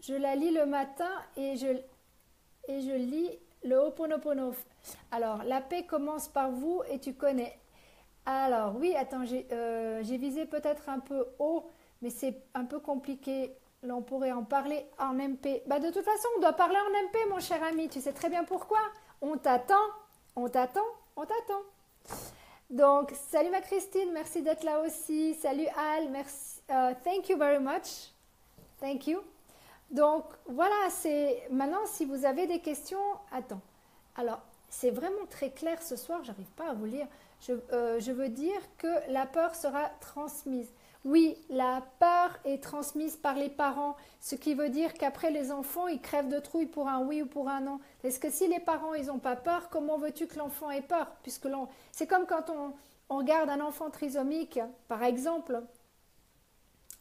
je la lis le matin et je lis le Ho'oponopono. Alors, la paix commence par vous et tu connais. Alors, oui, attends, j'ai visé peut-être un peu haut, mais c'est un peu compliqué. Là, on pourrait en parler en MP. Bah, de toute façon, on doit parler en MP, mon cher ami. Tu sais très bien pourquoi. On t'attend, on t'attend, on t'attend. Donc, salut ma Christine, merci d'être là aussi. Salut Al, merci. Thank you very much. Thank you. Donc, voilà, c'est... Maintenant, si vous avez des questions... Attends. Alors, c'est vraiment très clair ce soir, j'arrive pas à vous lire. Je veux dire que la peur sera transmise. Oui, la peur est transmise par les parents, ce qui veut dire qu'après les enfants, ils crèvent de trouille pour un oui ou pour un non. Est-ce que si les parents, ils n'ont pas peur, comment veux-tu que l'enfant ait peur? Puisque c'est comme quand on regarde un enfant trisomique, par exemple,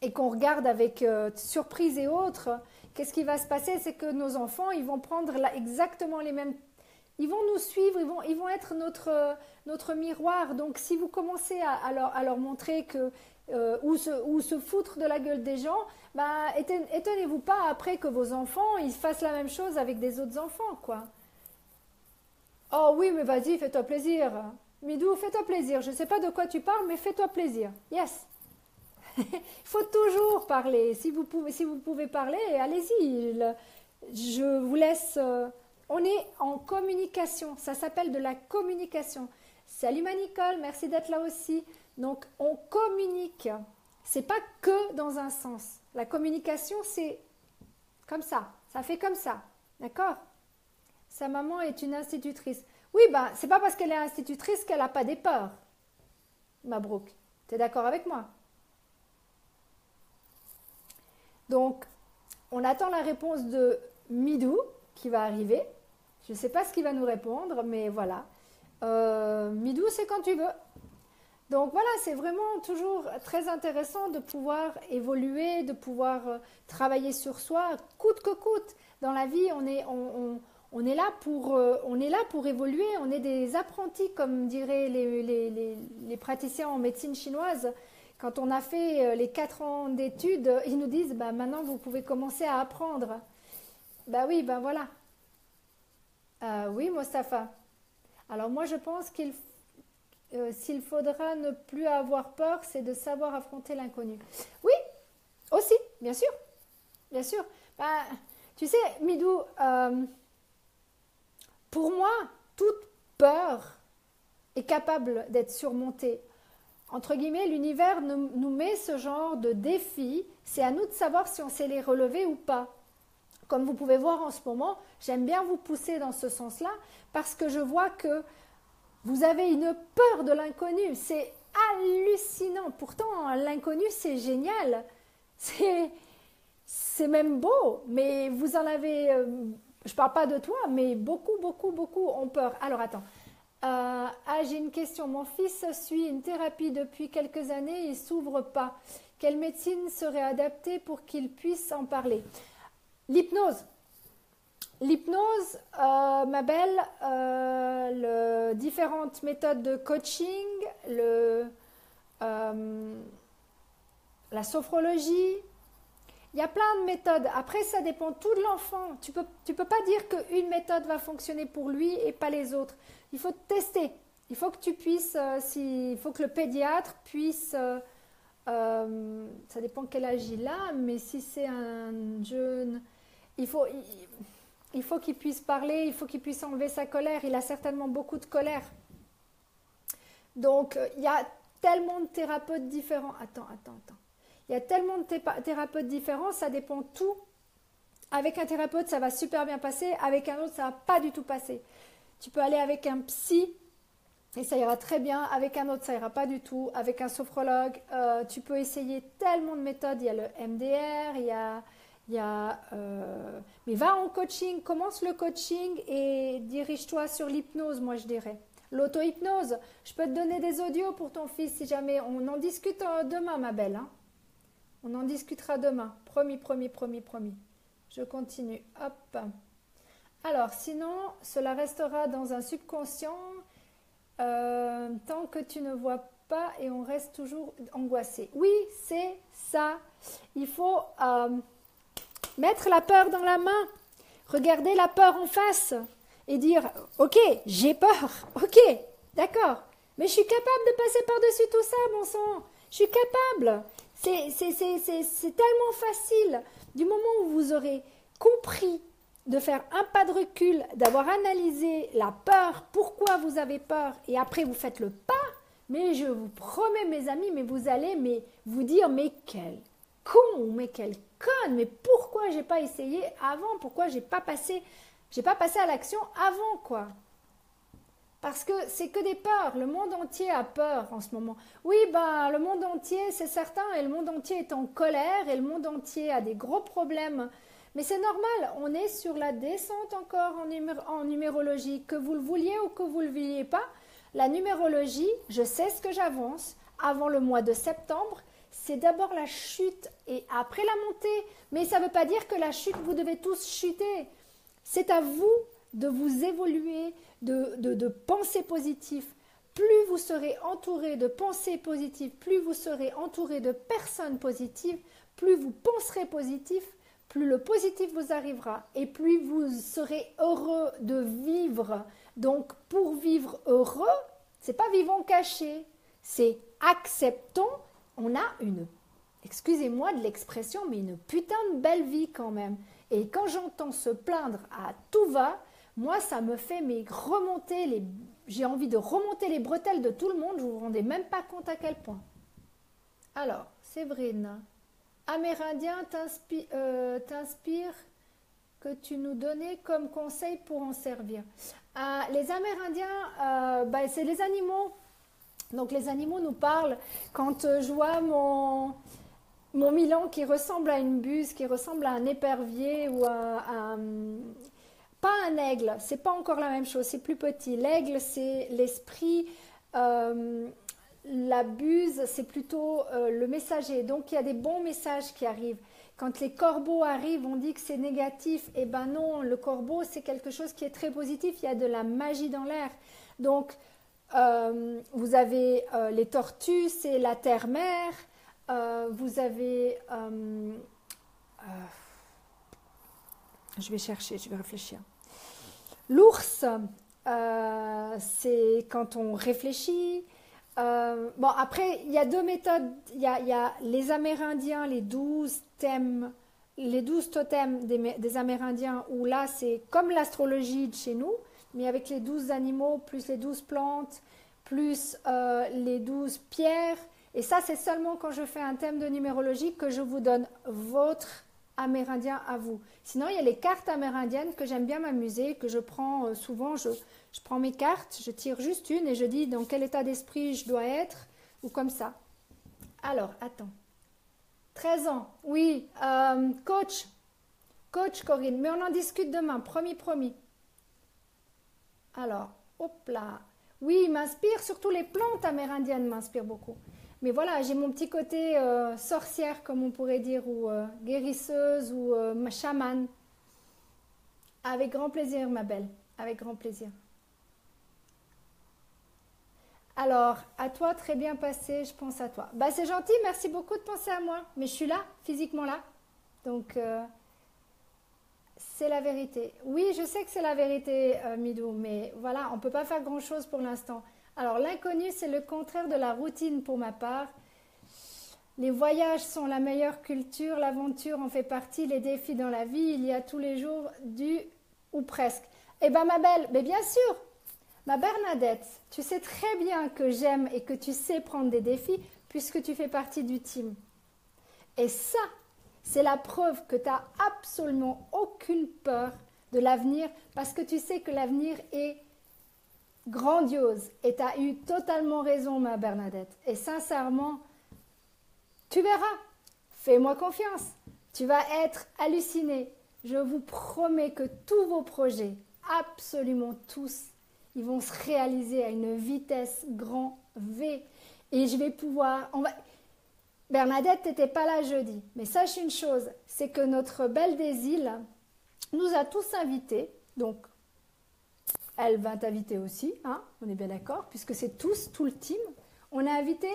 et qu'on regarde avec surprise et autres, qu'est-ce qui va se passer? C'est que nos enfants, ils vont prendre exactement les mêmes... Ils vont nous suivre, ils vont être notre miroir. Donc, si vous commencez à leur montrer que... ou se foutre de la gueule des gens, bah, étonnez-vous pas après que vos enfants, ils fassent la même chose avec des autres enfants, quoi. Oh oui, mais vas-y, fais-toi plaisir. Midou, fais-toi plaisir. Je ne sais pas de quoi tu parles, mais fais-toi plaisir. Yes. Il faut toujours parler. Si vous pouvez parler, allez-y. Je vous laisse... on est en communication. Ça s'appelle de la communication. Salut ma Nicole, merci d'être là aussi. Donc, on communique. C'est pas que dans un sens. La communication, c'est comme ça. Ça fait comme ça. D'accord? Sa maman est une institutrice. Oui, bah, c'est pas parce qu'elle est institutrice qu'elle n'a pas des peurs. Mabrouk, tu es d'accord avec moi? Donc, on attend la réponse de Midou qui va arriver. Je ne sais pas ce qu'il va nous répondre, mais voilà. Midou, c'est quand tu veux. Donc voilà, c'est vraiment toujours très intéressant de pouvoir évoluer, de pouvoir travailler sur soi, coûte que coûte. Dans la vie, on est là pour évoluer, on est des apprentis, comme diraient les praticiens en médecine chinoise. Quand on a fait les 4 ans d'études, ils nous disent bah, maintenant vous pouvez commencer à apprendre. Bah oui, ben voilà. Oui, Mostafa. Alors moi je pense s'il faudra ne plus avoir peur, c'est de savoir affronter l'inconnu. Oui, aussi, bien sûr. Bien sûr. Bah, tu sais, Midou, pour moi, toute peur est capable d'être surmontée. Entre guillemets, l'univers nous met ce genre de défis. C'est à nous de savoir si on sait les relever ou pas. Comme vous pouvez voir en ce moment, j'aime bien vous pousser dans ce sens-là parce que je vois que vous avez une peur de l'inconnu. C'est hallucinant. Pourtant, l'inconnu, c'est génial. C'est même beau. Mais vous en avez... je ne parle pas de toi, mais beaucoup, beaucoup, beaucoup ont peur. Alors, attends. J'ai une question. Mon fils suit une thérapie depuis quelques années. Il ne s'ouvre pas. Quelle médecine serait adaptée pour qu'il puisse en parler? L'hypnose. L'hypnose, ma belle, différentes méthodes de coaching, la sophrologie, il y a plein de méthodes. Après, ça dépend tout de l'enfant. Tu peux pas dire qu'une méthode va fonctionner pour lui et pas les autres. Il faut tester. Il faut que tu puisses, il faut que le pédiatre puisse, ça dépend quel âge il a, mais si c'est un jeune, il faut qu'il puisse parler, il faut qu'il puisse enlever sa colère. Il a certainement beaucoup de colère. Donc, il y a tellement de thérapeutes différents. Attends. Il y a tellement de thérapeutes différents, ça dépend tout. Avec un thérapeute, ça va super bien passer. Avec un autre, ça ne va pas du tout passer. Tu peux aller avec un psy et ça ira très bien. Avec un autre, ça ira pas du tout. Avec un sophrologue, tu peux essayer tellement de méthodes. Il y a le MDR, mais va en coaching, commence le coaching et dirige-toi sur l'hypnose, moi je dirais. l'auto-hypnose. Je peux te donner des audios pour ton fils si jamais. On en discute demain, ma belle. Hein. On en discutera demain. Promis, promis, promis, promis. Je continue. Hop. Alors, sinon, cela restera dans un subconscient tant que tu ne vois pas et on reste toujours angoissé. Oui, c'est ça. Il faut mettre la peur dans la main. Regarder la peur en face et dire « Ok, j'ai peur. Ok, d'accord. Mais je suis capable de passer par-dessus tout ça, mon sang. Je suis capable. C'est tellement facile. Du moment où vous aurez compris de faire un pas de recul, d'avoir analysé la peur, pourquoi vous avez peur, et après vous faites le pas, mais je vous promets, mes amis, mais vous allez vous dire « Mais quel con, mais quelle conne, mais pourquoi j'ai pas essayé avant, pourquoi j'ai pas passé à l'action avant, quoi ?» Parce que c'est que des peurs, le monde entier a peur en ce moment. Oui, ben le monde entier, c'est certain, et le monde entier est en colère, et le monde entier a des gros problèmes. Mais c'est normal, on est sur la descente encore en numérologie, que vous le vouliez ou que vous ne le vouliez pas. La numérologie, je sais ce que j'avance, avant le mois de septembre, c'est d'abord la chute et après la montée. Mais ça ne veut pas dire que la chute, vous devez tous chuter. C'est à vous de vous évoluer, de pensées positives. Plus vous serez entouré de pensées positives, plus vous serez entouré de personnes positives, plus vous penserez positif, plus le positif vous arrivera et plus vous serez heureux de vivre. Donc, pour vivre heureux, c'est pas vivons cachés, c'est acceptons. On a excusez-moi de l'expression, mais une putain de belle vie quand même. Et quand j'entends se plaindre à tout va, moi ça me fait remonter j'ai envie de remonter les bretelles de tout le monde, vous vous rendez même pas compte à quel point. Alors, Séverine, Amérindien t'inspire que tu nous donnais comme conseil pour en servir. Les Amérindiens, c'est les animaux. Donc les animaux nous parlent. Quand je vois mon Milan qui ressemble à une buse, qui ressemble à un épervier ou pas un aigle, c'est pas encore la même chose, c'est plus petit. L'aigle, c'est l'esprit, la buse, c'est plutôt le messager. Donc il y a des bons messages qui arrivent. Quand les corbeaux arrivent, on dit que c'est négatif. Eh ben non, le corbeau, c'est quelque chose qui est très positif. Il y a de la magie dans l'air. Donc, vous avez les tortues, c'est la terre-mère. Vous avez... je vais chercher, je vais réfléchir. L'ours, c'est quand on réfléchit. Bon, après, il y a deux méthodes. Il y a les Amérindiens, les 12 totems des Amérindiens, où là, c'est comme l'astrologie de chez nous, mais avec les 12 animaux, plus les 12 plantes, plus les 12 pierres. Et ça, c'est seulement quand je fais un thème de numérologie que je vous donne votre amérindien à vous. Sinon, il y a les cartes amérindiennes que j'aime bien m'amuser, que je prends souvent. Je prends mes cartes, je tire juste une et je dis dans quel état d'esprit je dois être, ou comme ça. Alors, attends. 13 ans, oui. Coach Corinne, mais on en discute demain, promis. Alors, hop là. Oui, il m'inspire, surtout les plantes amérindiennes m'inspirent beaucoup. Mais voilà, j'ai mon petit côté sorcière, comme on pourrait dire, ou guérisseuse, ou chamane. Avec grand plaisir, ma belle, avec grand plaisir. Alors, à toi, très bien passé, je pense à toi. Bah, c'est gentil, merci beaucoup de penser à moi. Mais je suis là, physiquement là. Donc, c'est la vérité. Oui, je sais que c'est la vérité, Midou, mais voilà, on ne peut pas faire grand-chose pour l'instant. Alors, l'inconnu, c'est le contraire de la routine pour ma part. Les voyages sont la meilleure culture, l'aventure en fait partie, les défis dans la vie, il y a tous les jours ou presque. Eh bien, ma belle, mais bien sûr, ma Bernadette, tu sais très bien que j'aime et que tu sais prendre des défis puisque tu fais partie du team. Et ça, c'est la preuve que tu n'as absolument aucune peur de l'avenir parce que tu sais que l'avenir est grandiose. Et tu as eu totalement raison, ma Bernadette. Et sincèrement, tu verras. Fais-moi confiance. Tu vas être halluciné. Je vous promets que tous vos projets, absolument tous, ils vont se réaliser à une vitesse grand V. Et je vais pouvoir... Bernadette n'était pas là jeudi, mais sache une chose, c'est que notre belle des îles nous a tous invités, donc elle va t'inviter aussi, hein, on est bien d'accord, puisque c'est tous, tout le team. On est invité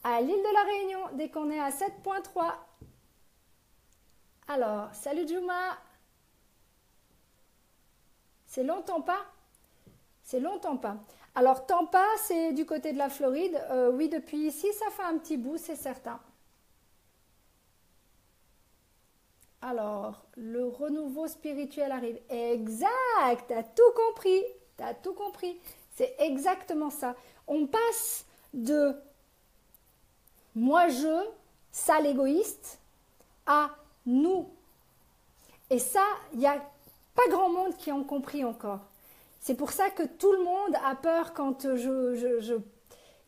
à l'île de la Réunion dès qu'on est à 7.3. Alors, salut Juma. C'est long Tampa? C'est long Tampa. Alors Tampa, c'est du côté de la Floride. Oui, depuis ici, ça fait un petit bout, c'est certain. Alors, le renouveau spirituel arrive. Exact, t'as tout compris. T'as tout compris. C'est exactement ça. On passe de moi-je, ça l'égoïste, à nous. Et ça, il n'y a pas grand monde qui ont compris encore. C'est pour ça que tout le monde a peur quand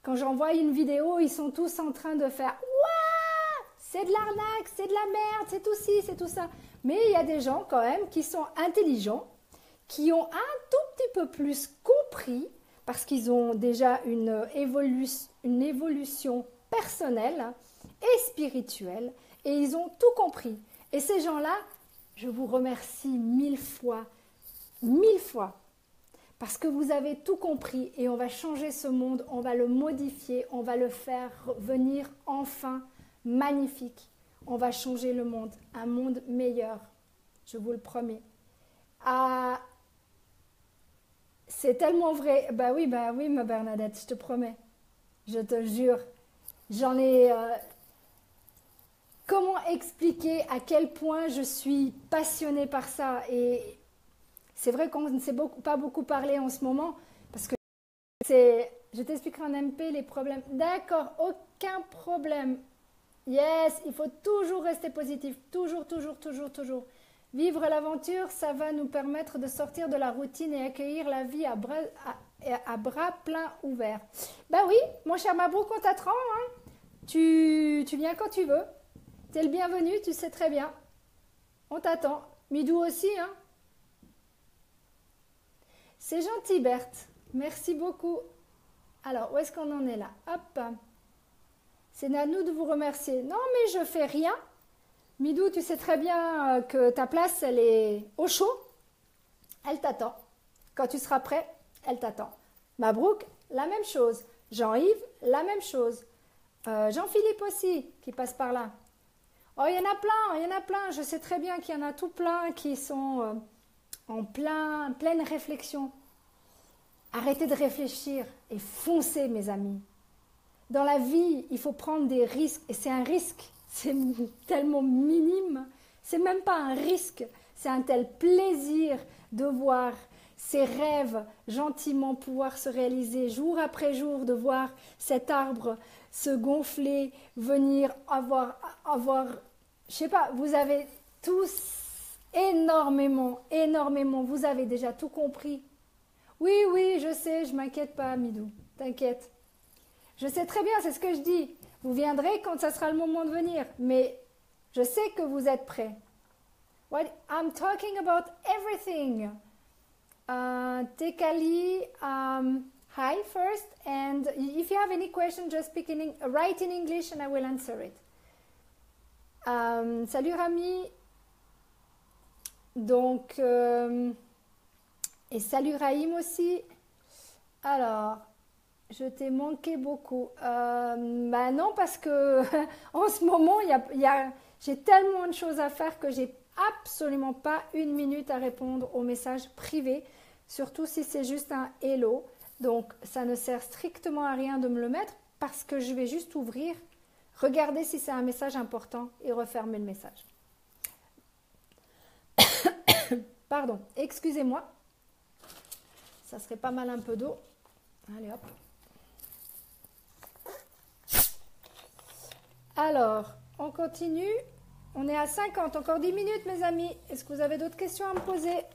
quand j'envoie une vidéo, ils sont tous en train de faire « Ouah, c'est de l'arnaque, c'est de la merde, c'est tout ci, c'est tout ça ». Mais il y a des gens quand même qui sont intelligents, qui ont un tout petit peu plus compris, parce qu'ils ont déjà une évolution personnelle et spirituelle, et ils ont tout compris. Et ces gens-là, je vous remercie 1000 fois, parce que vous avez tout compris et on va changer ce monde, on va le modifier, on va le faire venir enfin magnifique. On va changer le monde, un monde meilleur, je vous le promets. Ah, c'est tellement vrai. Bah oui, ma Bernadette, je te promets. Je te jure. J'en ai... comment expliquer à quel point je suis passionnée par ça? Et c'est vrai qu'on ne s'est pas beaucoup parlé en ce moment, parce que c'est... Je t'expliquerai en MP les problèmes. D'accord, aucun problème. Yes, il faut toujours rester positif. Toujours, toujours, toujours, toujours. Vivre l'aventure, ça va nous permettre de sortir de la routine et accueillir la vie à bras pleins ouverts. Ben oui, mon cher Mabrouk, on t'attend. Hein. Tu viens quand tu veux. Tu es le bienvenu, tu sais très bien. On t'attend. Midou aussi. Hein. C'est gentil, Berthe. Merci beaucoup. Alors, où est-ce qu'on en est là? Hop. C'est à nous de vous remercier. Non, mais je fais rien. Midou, tu sais très bien que ta place, elle est au chaud. Elle t'attend. Quand tu seras prêt, elle t'attend. Mabrouk, la même chose. Jean-Yves, la même chose. Jean-Philippe aussi, qui passe par là. Oh, il y en a plein, il y en a plein. Je sais très bien qu'il y en a tout plein qui sont en pleine réflexion. Arrêtez de réfléchir et foncez, mes amis. Dans la vie, il faut prendre des risques. Et c'est un risque. C'est tellement minime. C'est même pas un risque. C'est un tel plaisir de voir ces rêves gentiment pouvoir se réaliser jour après jour, de voir cet arbre se gonfler, venir avoir, je sais pas, vous avez tous énormément, vous avez déjà tout compris. Oui, oui, je sais, je m'inquiète pas, Midou, t'inquiète. Je sais très bien, c'est ce que je dis. Vous viendrez quand ça sera le moment de venir, mais je sais que vous êtes prêts. What? I'm talking about everything. Tekali, hi first, and if you have any question, just write in English and I will answer it. Salut Rami. Donc, et salut Raïm aussi. Alors, je t'ai manqué beaucoup. Bah non, parce que en ce moment, j'ai tellement de choses à faire que j'ai absolument pas une minute à répondre aux messages privés, surtout si c'est juste un hello. Donc, ça ne sert strictement à rien de me le mettre parce que je vais juste ouvrir, regarder si c'est un message important et refermer le message. Pardon, excusez-moi. Ça serait pas mal un peu d'eau. Allez hop. Alors, on continue. On est à 50, encore 10 minutes mes amis. Est-ce que vous avez d'autres questions à me poser?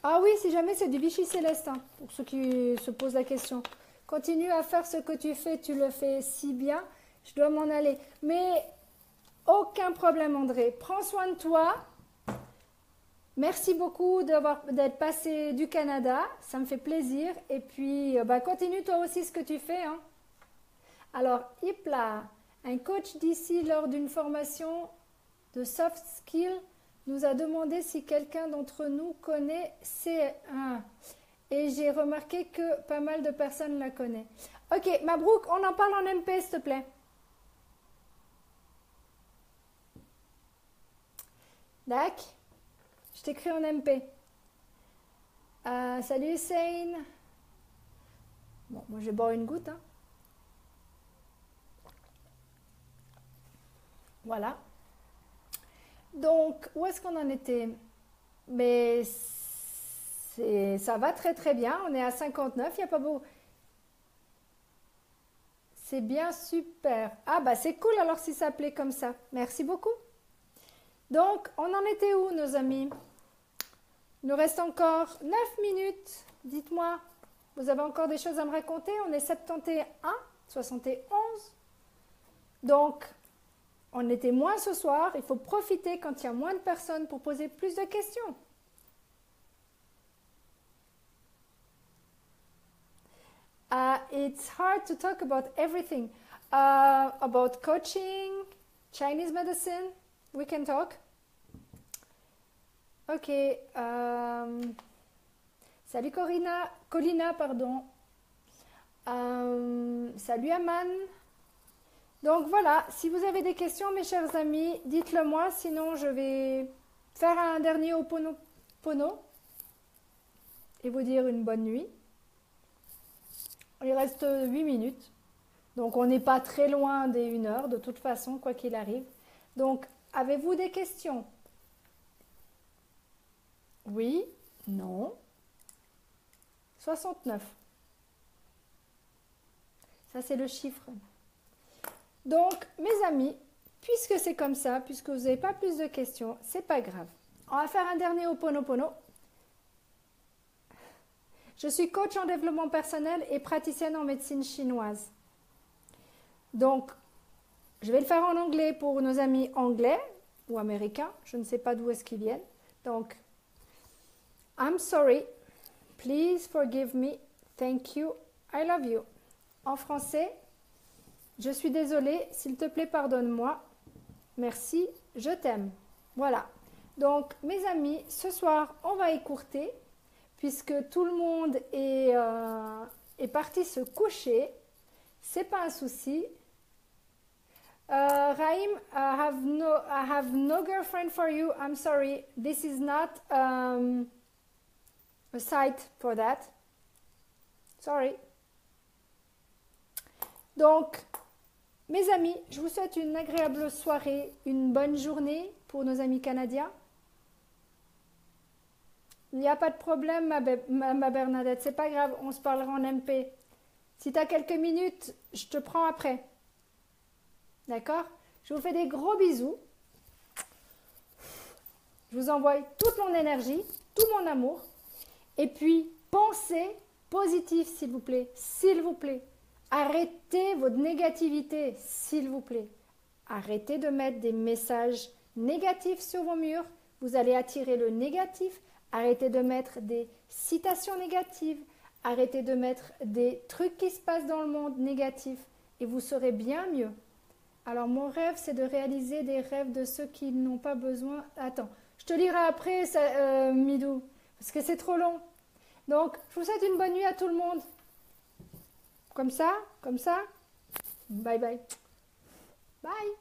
Ah oui, si jamais c'est du Vichy Céleste, hein, pour ceux qui se posent la question. Continue à faire ce que tu fais, tu le fais si bien. Je dois m'en aller. Mais aucun problème André, prends soin de toi. Merci beaucoup d'être passé du Canada, ça me fait plaisir. Et puis, continue toi aussi ce que tu fais, hein. Alors, Ipla, un coach d'ici lors d'une formation de soft skills, nous a demandé si quelqu'un d'entre nous connaît C1. Et j'ai remarqué que pas mal de personnes la connaissent. Ok, Mabrouk, on en parle en MP, s'il te plaît. D'accord. Je t'écris en MP. Salut Hussein. Bon, moi je vais boire une goutte, hein. Voilà. Donc, où est-ce qu'on en était? Mais ça va très très bien. On est à 59. Il n'y a pas beau. C'est bien super. Ah bah c'est cool alors si ça plaît comme ça. Merci beaucoup. Donc, on en était où nos amis? Il nous reste encore 9 minutes. Dites-moi, vous avez encore des choses à me raconter? On est 71, 71. Donc, on était moins ce soir. Il faut profiter quand il y a moins de personnes pour poser plus de questions. It's hard to talk about everything. About coaching, Chinese medicine, we can talk. Ok. Salut Colina, pardon. Salut Aman. Donc voilà, si vous avez des questions, mes chers amis, dites-le moi, sinon je vais faire un dernier Ho'oponopono et vous dire une bonne nuit. Il reste 8 minutes, donc on n'est pas très loin des 1 heure de toute façon, quoi qu'il arrive. Donc, avez-vous des questions? Oui, non. 69. Ça, c'est le chiffre. Donc, mes amis, puisque c'est comme ça, puisque vous n'avez pas plus de questions, c'est pas grave. On va faire un dernier Ho'oponopono. Je suis coach en développement personnel et praticienne en médecine chinoise. Donc, je vais le faire en anglais pour nos amis anglais ou américains. Je ne sais pas d'où est-ce qu'ils viennent. Donc, I'm sorry. Please forgive me. Thank you. I love you. En français, je suis désolée. S'il te plaît, pardonne-moi. Merci. Je t'aime. Voilà. Donc, mes amis, ce soir, on va écourter puisque tout le monde est parti se coucher. C'est pas un souci. Raim, I have no girlfriend for you. I'm sorry. This is not a site for that. Sorry. Donc, mes amis, je vous souhaite une agréable soirée, une bonne journée pour nos amis canadiens. Il n'y a pas de problème, ma Bernadette, c'est pas grave, on se parlera en MP. Si tu as quelques minutes, je te prends après. D'accord? Je vous fais des gros bisous. Je vous envoie toute mon énergie, tout mon amour. Et puis, pensez positif, s'il vous plaît. S'il vous plaît. Arrêtez votre négativité, s'il vous plaît. Arrêtez de mettre des messages négatifs sur vos murs. Vous allez attirer le négatif. Arrêtez de mettre des citations négatives. Arrêtez de mettre des trucs qui se passent dans le monde négatifs. Et vous serez bien mieux. Alors, mon rêve, c'est de réaliser des rêves de ceux qui n'ont pas besoin. Attends, je te lirai après, Midou, parce que c'est trop long. Donc, je vous souhaite une bonne nuit à tout le monde. Comme ça, comme ça. Bye bye. Bye.